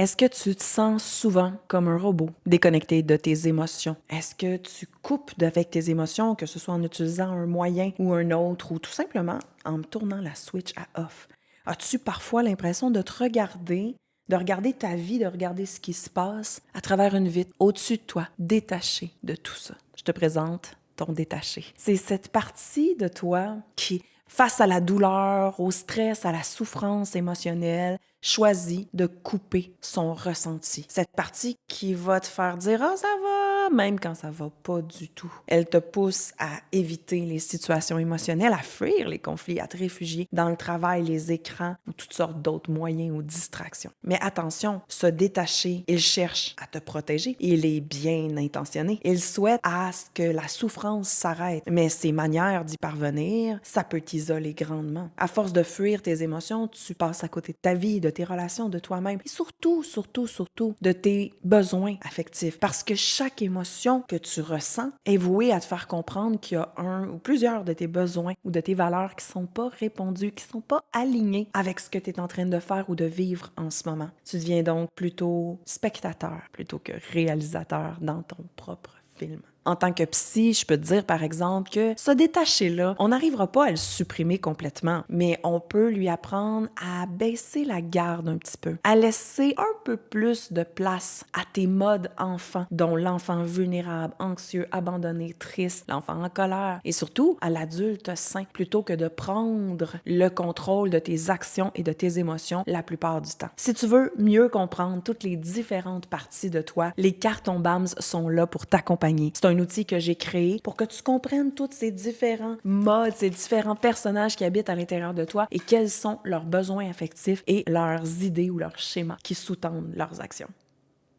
Est-ce que tu te sens souvent comme un robot, déconnecté de tes émotions? Est-ce que tu coupes avec tes émotions, que ce soit en utilisant un moyen ou un autre, ou tout simplement en tournant la switch à off? As-tu parfois l'impression de regarder ta vie, de regarder ce qui se passe à travers une vitre, au-dessus de toi, détaché de tout ça? Je te présente ton détaché. C'est cette partie de toi qui, face à la douleur, au stress, à la souffrance émotionnelle, choisit de couper son ressenti. Cette partie qui va te faire dire « Ah, ça va », même quand ça va pas du tout. Elle te pousse à éviter les situations émotionnelles, à fuir les conflits, à te réfugier dans le travail, les écrans ou toutes sortes d'autres moyens ou distractions. Mais attention, se détacher, il cherche à te protéger. Il est bien intentionné. Il souhaite à ce que la souffrance s'arrête. Mais ses manières d'y parvenir, ça peut t'isoler grandement. À force de fuir tes émotions, tu passes à côté de ta vie, de tes relations, de toi-même et surtout de tes besoins affectifs. Parce que chaque émotion que tu ressens est vouée à te faire comprendre qu'il y a un ou plusieurs de tes besoins ou de tes valeurs qui sont pas répondus, qui sont pas alignés avec ce que tu es en train de faire ou de vivre en ce moment. Tu deviens donc plutôt spectateur plutôt que réalisateur dans ton propre film. En tant que psy, je peux te dire, par exemple, que ce détaché-là, on n'arrivera pas à le supprimer complètement, mais on peut lui apprendre à baisser la garde un petit peu, à laisser un peu plus de place à tes modes enfants, dont l'enfant vulnérable, anxieux, abandonné, triste, l'enfant en colère, et surtout à l'adulte sain, plutôt que de prendre le contrôle de tes actions et de tes émotions la plupart du temps. Si tu veux mieux comprendre toutes les différentes parties de toi, les cartons BAMS sont là pour t'accompagner. C'est un outil que j'ai créé pour que tu comprennes tous ces différents modes, ces différents personnages qui habitent à l'intérieur de toi et quels sont leurs besoins affectifs et leurs idées ou leurs schémas qui sous-tendent leurs actions.